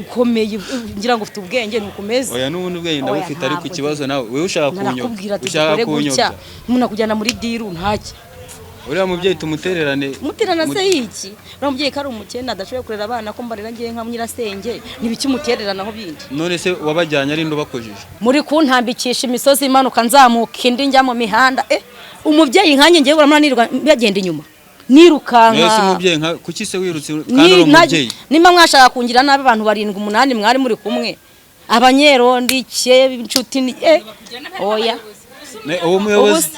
ukomeye ngira ngo ufite ubwenge nukomeze oya n'ubundi ubwenge ndabufite ariko ikibazo nawe wewe ushaka kunyobya ushaka kunyobya umuntu akujyana muri diru ntaki uriya mubyeyi tumutererane muterana se yiki uriya mubyeyi kari umukene adashoboye kurera abana ko mbarera ngiye nka nyirasenge nibiki mutererana aho bindi none se wabajyanye ari ndubakojije muri kuntambikisha imisozi imanuka nzamuka indi njya mu mihanda umubyeyi nkanye ngiye buramana nirwa bagenda inyuma nirukanka mwese umubyeyi nka kuki se wirutse kandi uri umubyeyi nimba mwashaka kungira nabi abantu 7-8 mwari muri kumwe abanyerondi cye inshuti oya uwo muyobozi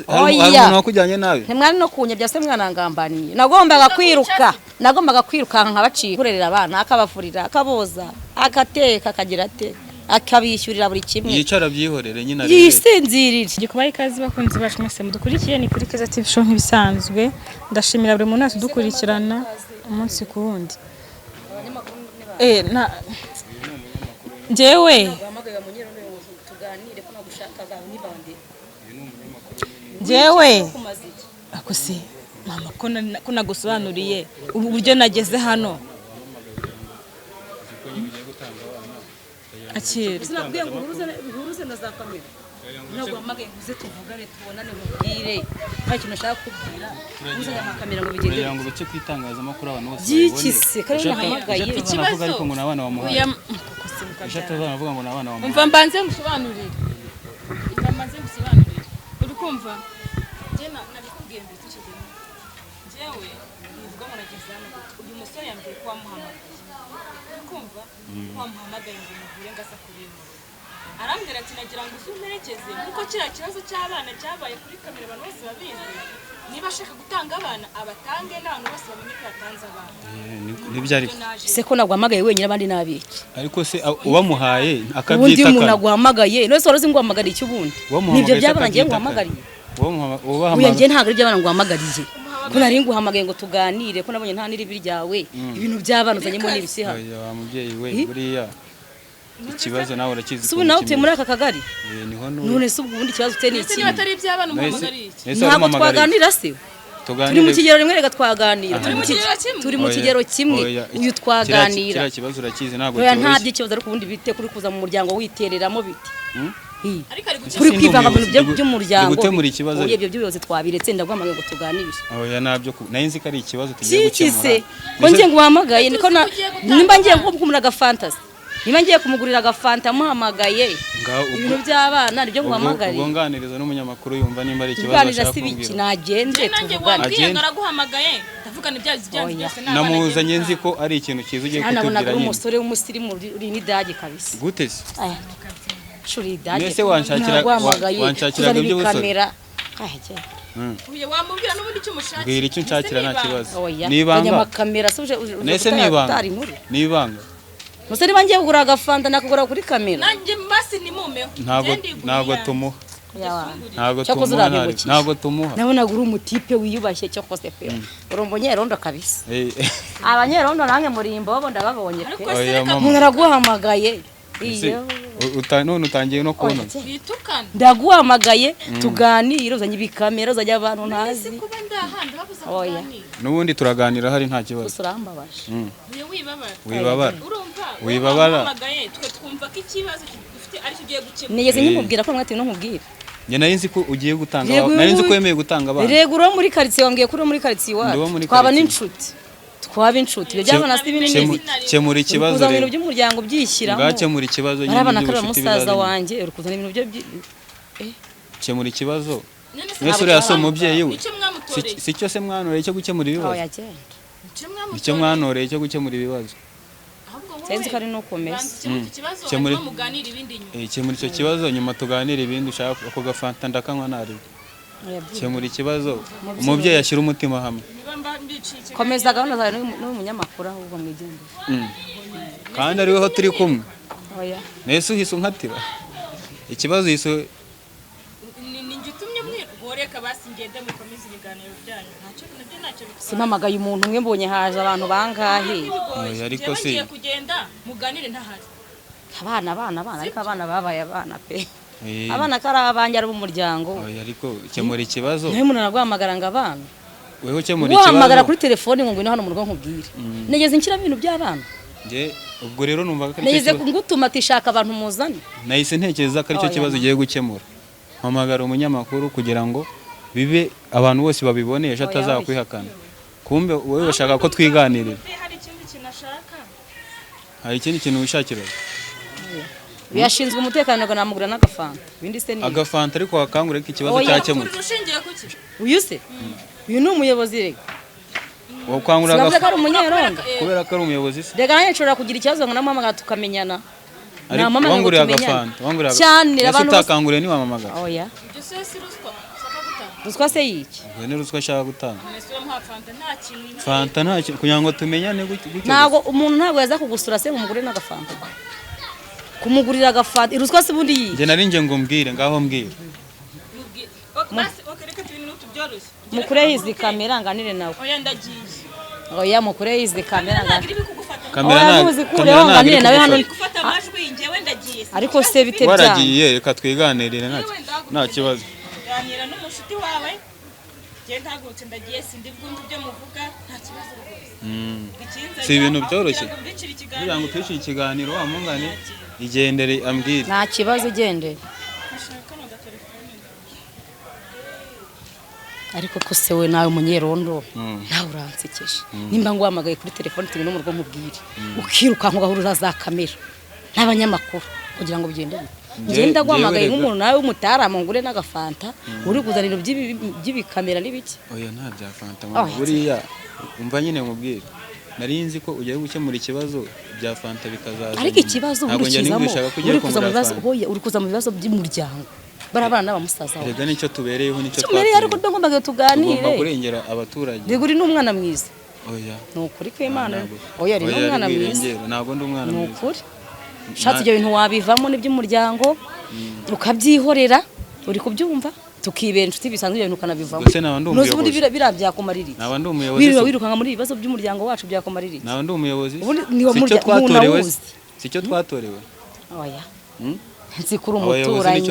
hari umuntu wakujyanye nabi ntimwari no kunyabya se mwanangambaniye nagombaga kwiruka nkabaciye kurerera abana akabafurira akaboza akateka akagira ate akabishyurira buri kimwe yicara byihorere nyine ari yisinzirire gikubaye ikazi bakunzi bacu mwese mudukurikiye ni kuri Keza TV show nk'ibisanzwe ndashimira buri muntu wese dukurikirana umunsi ku wundi njyewe akose mama ko nagusobanuriye ubu buryo nageze hano akira sinabwiye ngo uruze na za kamera ntabwo amagaye nguze tuvugane tubonane mubwire nta kintu nashaka kubwira uruze ya kamera ngo bigende ngo bice kwitangazamakuru abantu bose byikise kandi nahamagaye ikibazo ariko ngo nabana bamuhaye ushaka bavuga ngo nabana bamuhaye umva mbanze musobanurire uri kumva jena nabikubwiye mbere tukigenda jewe nivuga ngo nageze hano uyu musore yambwiye ko wamuhamagaye kumva wamuhamagaye ngo muhure ngasa kubintu arambwira ati nagira ngo uzumerekeze kuko kira kibazo cy'abana cyabaye kuri kamera abantu bose babizi niba ashaka gutanga abana abatange n'abantu bose bamenye ko yatanze abana nibyari se ko nagwamagaye wenyine abandi nabiki ariko se ubamuhaye akabyita ubundi umuntu nagwamagaye none se warazi ngo uhamagariye icyubundi nibyo byabarangiye nguhamagariye uya ngiye ntabwo ari by'abana nguhamagariye ko nari nguhamagaye ngo tuganire ko nabonye nta n'iribi ryawe ibintu by'abana uzanyemo n'ibisiha oya mubyeyi we buriya ikibazo nawe urakizi subu nawe utuye muri aka kagari niho none se ubundi kibazo ute ni iki niba atari iby'abana umuhamagariye ntabwo twaganira se turi mu kigero rimwe rega twaganira turi mu kigero kimwe uyu twaganira kira kibazo urakizi ntabwo oya nta by'ikibazo ariko ubundi bite kuri kuza mu muryango witereramo biti kuri kwivanga mu bintu by'umuryango gutemura ikibazo ibyo by'ubuyobozi twabiretse ndagwamagaye ngo tuganibishe oya nabyo narinzi ko ari ikibazo tugiye gukemura ko ngiye nguhamagaye niko nimba ngiye kumugurira agafantasi niba ngiye kumugurira agafanta muhamagaye ibintu by'abana nibyo nguhamagariye ubunganiriza n'umunyamakuru yumva nimba ari ikibazo ashaka kumbwira nagenze tuvugane naraguhamagaye ndavugana ibyazi byose namuzanye nzi ko ari ikintu cyiza ugiye kutubwira nyine umusore w'umusirimu uri n'idage kabisa gute se shuri idage nese wanshakira by'ubusore wamubwira n'ubundi icyo umushakira bwira icyo nshakira nta kibazo nibanga kamera nese nibanga Musa niba ngiye kugura agafanta nakugura kuri kamera nanjye mbasi nimumeho ntabwo tumuha ntabwo tumuha nabonaga uri umutipe wiyubashye cyo kose pe uri umunyerondo kabisa abanyerondo nange murimbo bo ndababonye pe naraguhamagaye none utangiye no kubona ndaguhamagaye tuganire uzanye ibikamera uzajya abantu ntazi n'ubundi turaganira hari nta kibazo wibabara nigeze nkimubwira ko mwati no nkubwira njye nari nzi ko ugiye gutanga nari nzi ko wemeye gutanga abana rego uro muri quartier wambwiye kuri muri quartier iwacu twaba n'inshuti ibyo byabana si binini kemura ikibazo rero ibintu by'umuryango byishyiramo ngakemura ikibazo nyine by'ubushuti musaza wanjye uri kuzana ibintu byo kemura ikibazo mwese uriya so umubyeyi we si cyo se mwanoreye cyo gukemura ibibazo icyo mwanoreye cyo gukemura ibibazo senzi kari no komeza kemura icyo kibazo nyuma tuganire ibindi ushaka ako gafanta ndakanywa nari kemura ikibazo umubyeyi ashyira umutima hamwe komeza gahunda zawe n'umunyamakuru ahubwo mwigendera kandi ari weho turi kumwe nese uhise unkatira ikibazo uhise reka basi ngende mukomeze ibiganiro byanyu ntacyo simamagaye umuntu umwe mbonye haje abantu bangahe ariko se kugenda muganire ntahari abana ariko abana babaye abana pe abana kari abanjye ari b'umuryango ariko kemura ikibazo niwe umuntu naguhamagara ngo abana weho kemura ikibazo wahamagara kuri telefone ngo ngwino hano mu rugo nkubwire nigeze nshyira ibintu by'abana nge ubwo rero numva ko nahise ngutuma atishaka abantu muzane nahise ntekereza ko aricyo kibazo ugiye gukemura mpamagara umunyamakuru kugira ngo bibe abantu bose babibone ejo atazakwihakana kumbe wowe bashaka ko twiganirira hari ikindi kintu wishakira yashinzwe umutekano ngo namugura n'agafanta ibindi se ni agafanta ariko wakangura ko ikibazo cyakemutse uyu se uyu ni umuyobozi rega wakangura agafanta umunyerondo kubera ko ari umuyobozi se rega nanjye nshobora kugira ikibazo ngo namuhamagara tukamenyana wanguriye agafanta cyane abantu utakanguriye ni wamamagara oya ruswa se yiki ni ruswa ashaka gutanga fanta nta kintu kugira ngo tumenyane gutyo ntabwo umuntu ntabwo yaza kugusura se umugure n'agafanta kumugurira agafanta iruswa se ubundi yiki njye nari nje ngo mbwire ngaho mbwire mukure izi kamera nganire nawe oya mukure izi kamera nganire nawe hano ariko se bite byanyu waragiye reka twiganirire nta kibazo ganira n'umushuti wawe je ntagutse ndagiye sindi bwumva ibyo muvuga nta kibazo rwose si ibintu byoroshye kugira ngo twishire ikiganiro wa mungane igendere ambwire nta kibazo igendere ariko ko se we nawe umunyerondo nawe uransekeje nimba ngwamagaye kuri telefone turi no mu rugo nkubwire ukirukanka ugahurura za kamera n'abanyamakuru kugira ngo bigende ngenda gwamagaye nk'umuntu nawe umutaramu ngure n'agafanta uri kuzanira by'ibikamera n'ibiki oya nta bya fanta buriya umva nyine mubwire nari nzi ko ugiye gukemura ikibazo bya fanta bikazaza ariko ikibazo uri kuza mu bibazo by'umuryango barabana n'abamusaza wawe rega nicyo tubereyeho nicyo twatubereye ariko ndagombaga tuganire tugomba kurengera abaturage rego uri n'umwana mwiza oya nukuri ko Imana oya ari n'umwana mwiza ntabwo ndi umwana mwiza nukuri shatse ibyo bintu wabivamo n'iby'umuryango ukabyihorera uri kubyumva tukibera inshuti bisanzwe ibyo bintu ukanabivamo nuzi ubundi biriya byakumarira iki naba ndi umuyobozi wirukanga muri ibibazo by'umuryango wacu byakumarira iki naba ndi umuyobozi sicyo twatorewe sicyo twatorewe oya nzikuru umuturanyi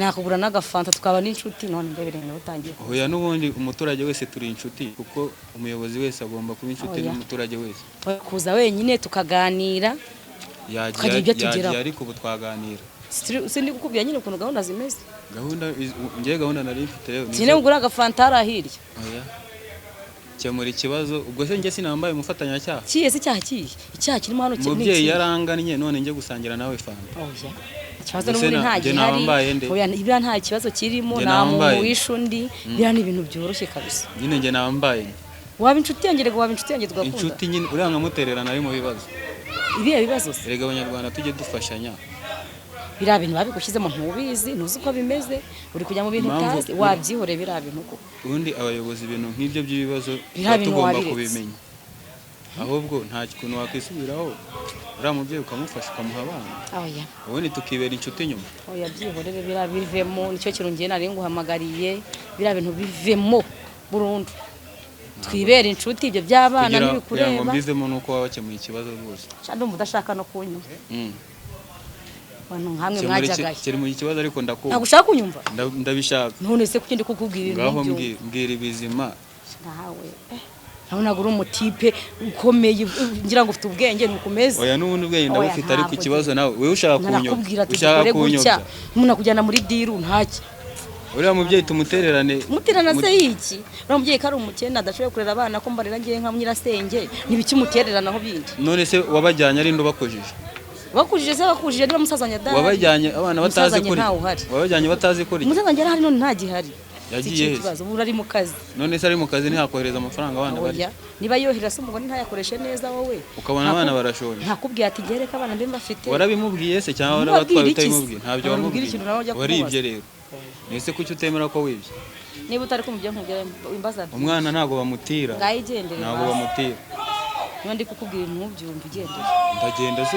nakugura n'agafanta tukaba n'inshuti none ndebere nawe utangiye oya n'ubundi umuturage wese turi inshuti kuko umuyobozi wese agomba kuba inshuti n'umuturage wese kuza wenyine tukaganira tukagira ibyo tugeraho ariko ubu twaganira sindi gukubwira nyine ukuntu gahunda zimeze ngiye gahunda nari mfite rero sine ngura agafanta hirya oya cyamura ikibazo ubwo se njye sinambaye umufatanyacyaha kiye se icyaha kirimo hano kinini umubyeyi yarangannye none njye gusangira nawe fanta oya ikibazo n'ubundi nta gihari oya ibira nta kibazo kirimo nta muntu wishe undi bira ni ibintu byoroshye kabisa nyine njye nambaye waba inshuti yanjye tugakunda inshuti nyine uriya nkamutererana ari mu bibazo ibihe bibazo se erega abanyarwanda tujye dufashanya biriya bintu babigushyizemo ntubizi ntuzi uko bimeze uri kujya mu bintu utazi wabyihoreye biriya bintu ko ubundi abayobozi ibintu nk'ibyo by'ibibazo tugomba kubimenya ahubwo nta kintu wakwisubiraho uriya mubyeyi ukamufasha ukamuha abana ubundi tukibera inshuti nyuma oya byihorere biriya bivemo nicyo kintu ngiye nari nguhamagariye biriya bintu bivemo burundu twibera inshuti ibyo by'abana n'ibikureba kugira ngo mbizemo nuko waba wakemuye ikibazo rwose ndumva udashaka no kunyumva nkamwe mwajyagaye kiri mu kibazo ariko ndakumva ntabwo ushaka kunyumva ndabishaka none se kuki ndi kukubwira ibintu ngaho mbwira ibizima nawe nabonaga uri umutipe ukomeye ngira ngo ufite ubwenge nukumeze oya n'ubundi ubwenge ndabufite ariko ikibazo nawe wewe ushaka kunyobya umuntu akujyana muri diru ntaki uriya mubyeyi tumutererane se yiki uriya mubyeyi ko ari umukene adashoboye kurera abana ko mbarira ngiye nka nyirasenge n'ibiki mutereranaho bindi none se wabajyanye ari ndo bakujije bakujije niba musazanya dahari wabajyanye abana batazi kuri wabajyanye batazi kuri musazanya arahari none nta gihari yagiye ikibazo ubu ari mu kazi none se ari mu kazi ntihakohereza amafaranga abana bari niba yohereza se umugore ntayakoreshe neza wowe ukabona abana barashonje ntakubwiye ati gereka abana mbe mbafite warabimubwiye se cyangwa warabatwaye utabimubwiye ntabyo wamubwiye waribye rero nese kuki utemera ko wibye niba utari kumubye nkubwira imbaza umwana ntago bamutira ngayigendere ntago bamutira niba ndi kukubwira ntubyumve ugendere ndagenda se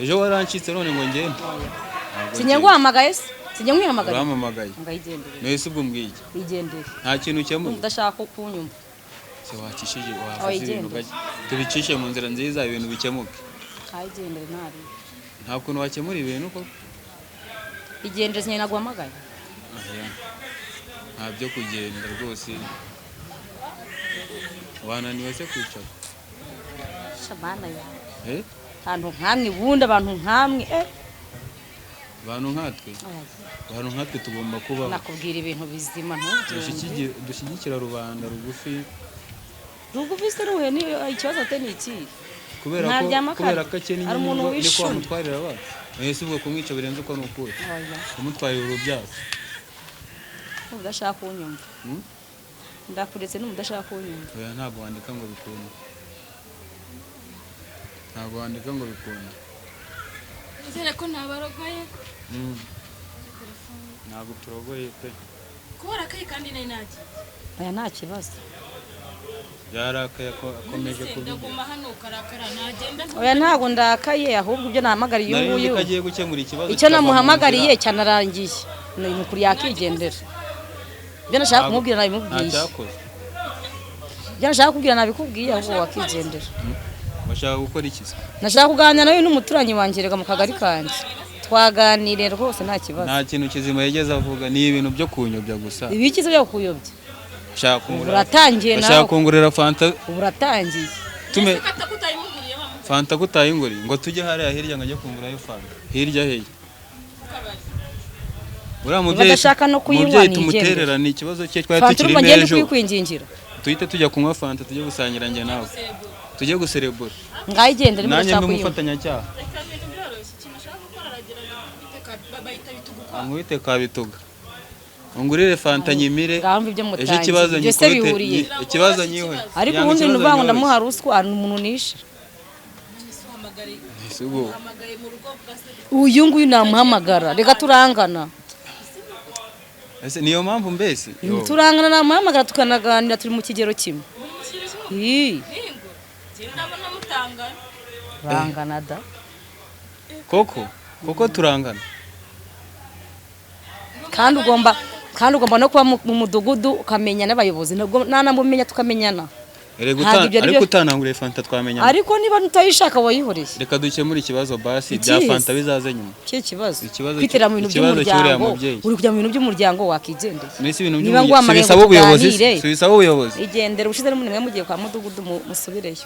ejo warancitse none ngo ngende sinyanguhamagaye se sinyanguhamagaye uramamagaye ngayigendere nese ubwo mbwiye igendere nta kintu ukemura udashaka kunyumva se wakishije wafaze ibintu tubicishe mu nzira nziza ibintu bikemuke ngayigendere ntari nta kuntu wakemura ibintu ko igendere sinyanguhamagaye nta byo kugenda rwose wananiwe se kwicara shabana yawe ahantu nkamwe bundi abantu nkamwe abantu nkatwe tugomba kubaho. nakubwira ibintu bizima ntubyumve. Dushyigikira rubanda rugufi se ruhe ni ikibazo ate ni iki? kubera ko akennye niko wamutwarira abana. Ese ubwo kumwica birenze uko ni ukuri kumutwarira urubyaro. Udashaka kunyumva ndakuretse n'umudashaka kunyumva. Oya ntabwo wandika ngo bikunde. Nizere ko ntabarogoye. Ntabwo turogoye pe. Kubera ko kandi nari nagiye. Aya nta kibazo. Yarakaye akomeje kubigira. Ndaguma hano ukarakara nagenda. Oya ntabwo ndakaye ahubwo ibyo nahamagariye uyu nguyu. Kagiye gukemura ikibazo. Icyo namuhamagariye cyanarangiye. Ni ukuri yakigendera. Ibyo nashaka kumubwira nabimubwiye. Ntacyakoze. Ibyo nashaka kubwira nabikubwiye ahubwo wakigendera. Bashaka gukora iki? Nashaka kuganira nawe n'umuturanyi wanjye rega mu kagari kanjye. Twaganire rwose nta kibazo. Nta kintu kizima yageze avuga ni ibintu byo kunyobya gusa. Ibikizo byo kuyobya. Uratangiye nawe. Bashaka kungurira fanta. Uratangiye. Fanta kutayinguri ngo tujye hariya hirya ngo ajye kungurayo fanta. Hirya hehe. Uriya mubyeyi tumuterera ni ikibazo cye twari tukiri mejo. Tuhite tujya kunywa fanta tujye gusangira njye nawe. Tujye guserebura. Ngayigendera nanjye mumufatanya cyaha. Amwite kabituga. Ungurire fanta nyimire. Ejo ikibazo nyikubite. Ikibazo nyiwe. Ariko ubundi nubango ndamuha ruswa umuntu nishe. Isugo. Uyu nguyu namuhamagara reka turangana. Ese niyo mpamvu mbese. Turangana namuhamagara tukanaganira turi mu kigero kimwe. Rangana da. Koko turangana. Kandi ugomba no kuba mu mudugudu ukamenya n'abayobozi nanamumenya tukamenyana. Ariko utananguriye fanta twamenyana. Ariko niba utayishaka wayihoreye. Reka dukemure ikibazo basi bya fanta bizaze nyuma. Kibazo. Kwitera mu bintu by'umuryango. Uri kujya mu bintu by'umuryango wakigendeye. Nese ibintu by'umuryango. Subisaba ubuyobozi. Igendere ushize muri mwe mugiye kwa mudugudu musubireyo.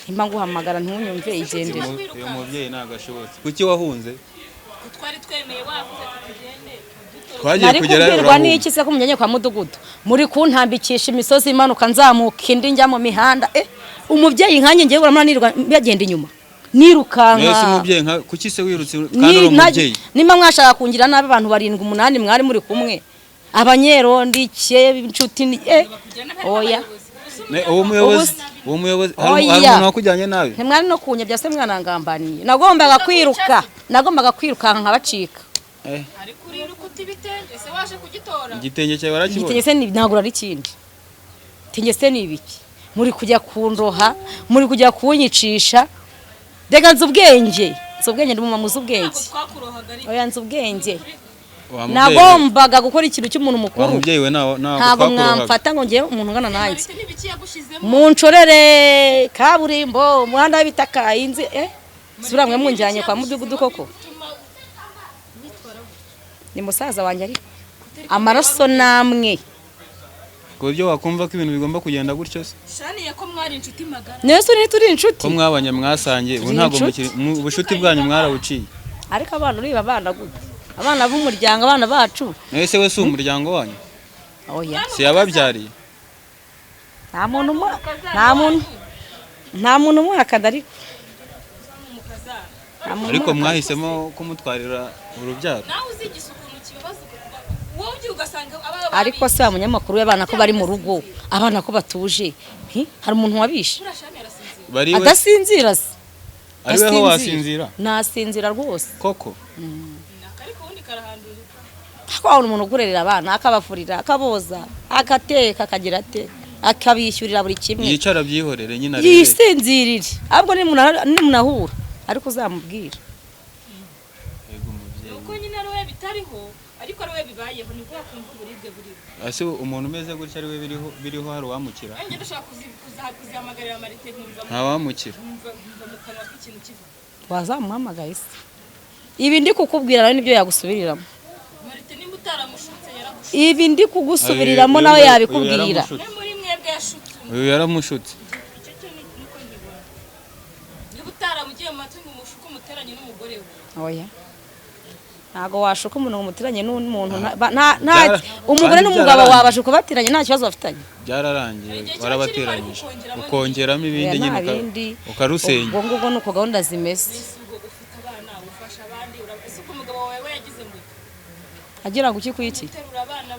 Imba nguhamagara ntunyumve igendere. Uyu mubyeyi nagashobotse. Kuki wahunze? Twari twemeye wavuze tugende. Twagiye kugerayo urabona n'iki se kumujyanye kwa mudugudu muri kuntambikisha imisozi imanuka nzamuka indi njya mu mihanda umubyeyi nkanye ngiye uramana nirwa byagenda inyuma nirukanka. Nese umubyeyi nka kuki se wirutse kandi uri umubyeyi? Nimba mwashaka kungira nabi abantu 7-8 mwari muri kumwe abanyerondi cye inshuti oya. Uwo muyobozi hari umuntu wakujyanye nabi? Ntimwari no kunyabya se mwanangambaniye nagombaga kwiruka nkabacika. Ariko uri rukuti bitenge se waje kugitora. Igitenge cyawe warakibona? Igitenge se nagura ari kindi. Tinge se ni ibiki? Muri kujya kundoha, muri kujya kunyicisha. Dega nzubwenge ndi mu mamuzi ubwenge. Oya nzubwenge. Nagombaga gukora ikintu cy'umuntu mukuru. Wa mubyeyi we ntabwo mwamfata ngo ngiye umuntu ngana nanjye. Muncorere kaburimbo umuhanda w'ibitaka inzi suramwe munjyanye kwa mudugudu koko. Ni musaza wanjye ari amaraso namwe ko byo wakumva ko ibintu bigomba kugenda gutyo se. Shaniye ko mwari inshuti magana. Nese turi inshuti. Ko mwabanye mwasangiye ntago mu bushuti bwanyu mwarawuciye. Ariko abantu uriba abana gute? Abana b'umuryango abana bacu. Nese we si umuryango wanyu? Oya. Si yababyariye. Nta muntu mwakada ariko mwahisemo kumutwarira urubyaro. Ariko se umunyamakuru y'abana ko bari mu rugo abana ko batuje hari umuntu wabishe adasinzira se. Ari weho wasinzira? Nasinzira rwose koko. Ko umuntu ugurerera abana akabafurira akaboza agateka akagira ate akabishyurira buri kimwe. Yicara byihorere nyina rero. Yisinzirire ahubwo nimunahura ariko uzamubwira. Yego mubyeyi. Uko nyina rowe bitariho ariko rowe bibayeho niko yakumva uburibwe buri. Ase umuntu umeze gutya ari we biriho hari wamukira. Nge ndashaka kuzihamagarira Marite nkumva. Nta wamukira. Nkumva mu kanwa k'ikintu kiva. Wazamuhamagaye se. Ibi ndi kukubwira nawe nibyo yagusubiriramo. Marite nimba utaramushutse yaragushutse. Ibi ndi kugusubiriramo nawe yabikubwira. Muri mwebwe yashutse. Uyu yaramushutse. gatatu ngo umushuke umuteranye n'umugore we. Oya ntago washuka umuntu umuteranye n'umuntu umugore n'umugabo wabashuka bateranye nta kibazo bafitanye. Byararangiye barabateranyije ukongeramo ibindi nyine ukarusenya. Ubwo ngubwo nuko gahunda zimeze. Ufite abana ufasha abandi urabese ko umugabo wawe yagize ngo agira ngo iki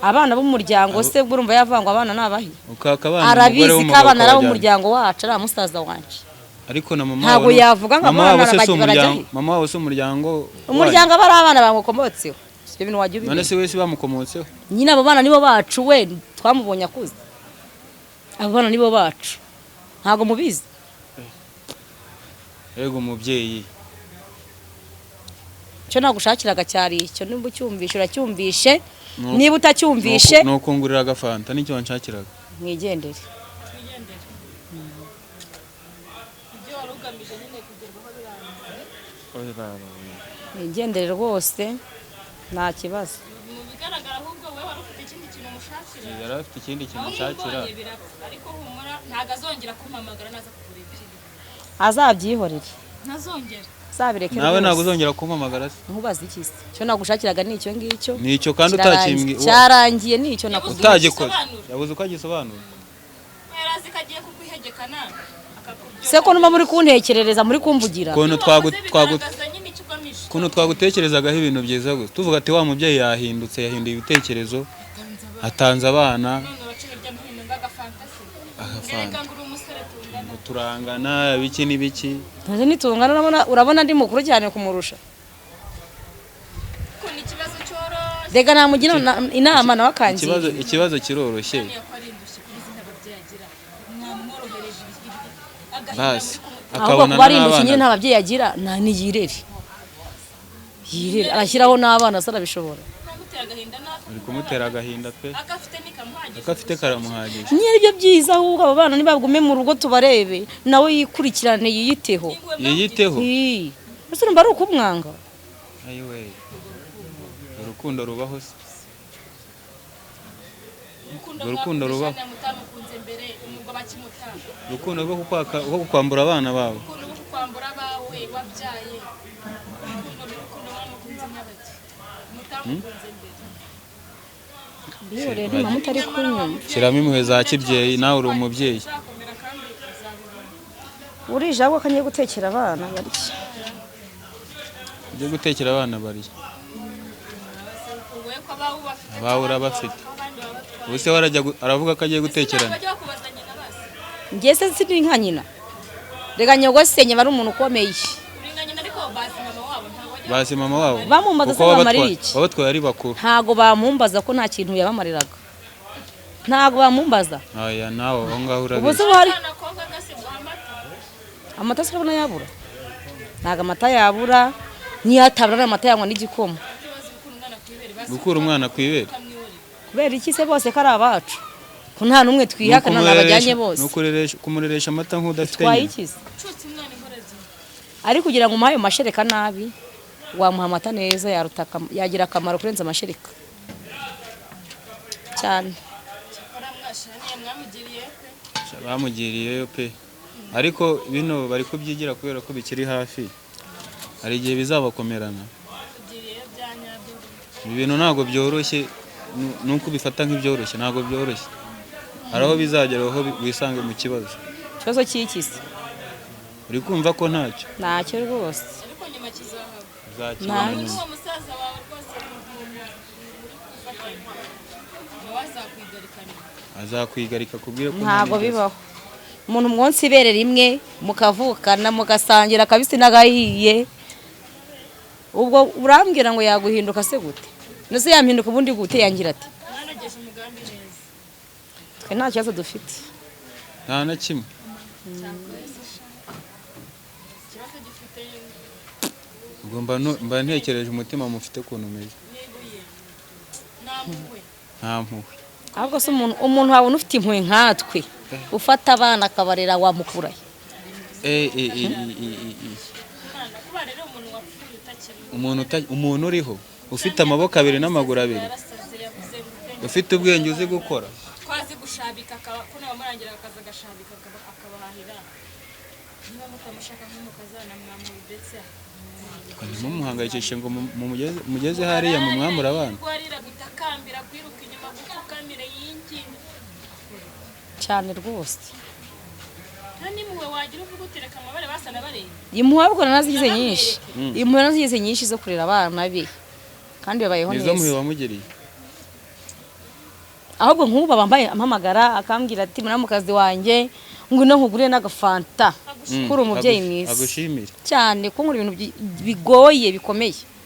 abana b'umuryango se urumva yavangwa abana nabahi ukakabana arabizi ko abana ari umuryango wacu ari musaza wanje. Ariko na mama ntago yavuga ngo abana barajya mama wose umuryango bari abana bamukomotseho. Ibyo bintu wajya ubimenye. None se wese bamukomotseho nyine abo bana nibo bacu we twamubonye akuze. Abo bana nibo bacu ntago mubizi. Yego umubyeyi cyo nagushakiraga cyari icyo nimba ucyumvishe uracyumvishe niba utacyumvishe no kungurira agafanta nicyo wanshakiraga mwigendere. ibyo warugamije nyine kugerwaho birangiye. Mwigendere rwose nta kibazo. Mu bigaragara ahubwo wowe wari ufite ikindi kintu umushakira. yari afite ikindi kintu ushakira ariko humura ntago azongera kumpamagara naza kugura ibyo. Azabyihorere Ntazongera. zabireke nawe ntago uzongera kumpamagara se. nkubaza iki se cyo nagushakiraga nicyo ngicyo nicyo kandi utakimbwi cyarangiye nicyo nakuvuze utagikoze yabuze uko agisobanura. Yarazi kagiye kukwihegekana se ko numa muri kuntekerereza muri kumvugira kuntu twagutekerezagaho ibintu byiza gusa tuvuga ati wa mubyeyi yahindutse yahinduye ibitekerezo atanze abana turangana biki n'ibiki ntaje nitungana urabona ndi mukuru cyane kumurusha. ko ni kibazo cyoro Dega namugira inama nawe akangiye. Ikibazo kiroroshye. Basi akabona n'abana nyine nta babyeyi agira ni yirere. Yirere arashyiraho n'abana sarabishobora. Uri kumutera agahinda pe. Akafite karamuhagije. Nyiri byo byiza ahubwo abo bana nibagume mu rugo tubarebe nawe yikurikirane yiyiteho. Yiyiteho. Ese numva ari ukumwanga. Ayiwe. Urukundo rubaho se. Urukundo rubaho. Urukundo rwo kukwambura abana bawe. Kwambura bawe wabyaye. Shyiramo impuhwe za kibyeyi nawe uri umubyeyi. Urije ahubwo kanye gutekera abana bariki. Byo gutekera abana bariki. Abawe urabafite. Ubuse warajya aravuga ko agiye gutekerana. Ngiye se siri nka nyina. Rega nyogosenye bari umuntu ukomeye. Basi mama wabo bamumbaza se bamarira iki babatwaye ari bakuru ntago bamumbaza ko nta kintu yabamariraga ntago bamumbaza aya nawe aho ngaho urabizi ubuze bari amata se urabona yabura ntago amata yabura niyatabura amata yanywa n'igikoma gukura umwana kwibera kubera iki se bose kari abacu ko nta numwe twihakana nabajyanye bose kumureresha amata nk'udafite ari kugira ngo umuhaye mashereka nabi wamuha amata neza yagira akamaro kurenza amashereka cyane bamugiriye pe ariko bino bari kubyigira kubera ko bikiri hafi hari igihe bizabakomerana ibintu ntago byoroshye nuko bifata nk'ibyoroshye ntago byoroshye hari aho bizageraho wisange mu kibazo cy'ikisi uri kumva ko ntacyo rwose ariko nyuma kizahaba uzakibona nyuma musaza wawe rwose azakwigarika kubwira ko ntago bibaho umuntu mwonsi ibere rimwe mukavukana mugasangira akabisi n'agahiye ubwo urambwira ngo yaguhinduka se gute nose yampinduka ubundi gute yangira ati nanageje umugambi neza twe nta kibazo dufite nta na kimwe mba ntekereje umutima mufite ukuntu umeze nta mpuhwe ahubwo se umuntu wabona ufite impuhwe nkatwe ufata abana akabarera wamukurahe umuntu uriho ufite amaboko abiri n'amaguru abiri ufite ubwenge uzi gukora twazi gushabika ko nabamurangira akaza agashabika akabahahira niba mutamushaka nk'umukazana mwamubetse mumuhangayikishe ngo mugeze hariya mu mwamura abana rwarira gutakambira kwiruka inyuma gupfukamire yingi cyane rwose nta nimwe wagira uvuga utereka amabare basana bareba impuhwe ahubwo nazigize nyinshi impuhwe nazigize nyinshi zo kurera abana be kandi babayeho neza nizo muhe wamugereye ahubwo nk'ubu bambaye ampamagara akambwira ati muramukazi wanjye ngwino nkugurire n'agafanta kuri umubyeyi mwiza agushimire cyane ko nkora ibintu bigoye bikomeye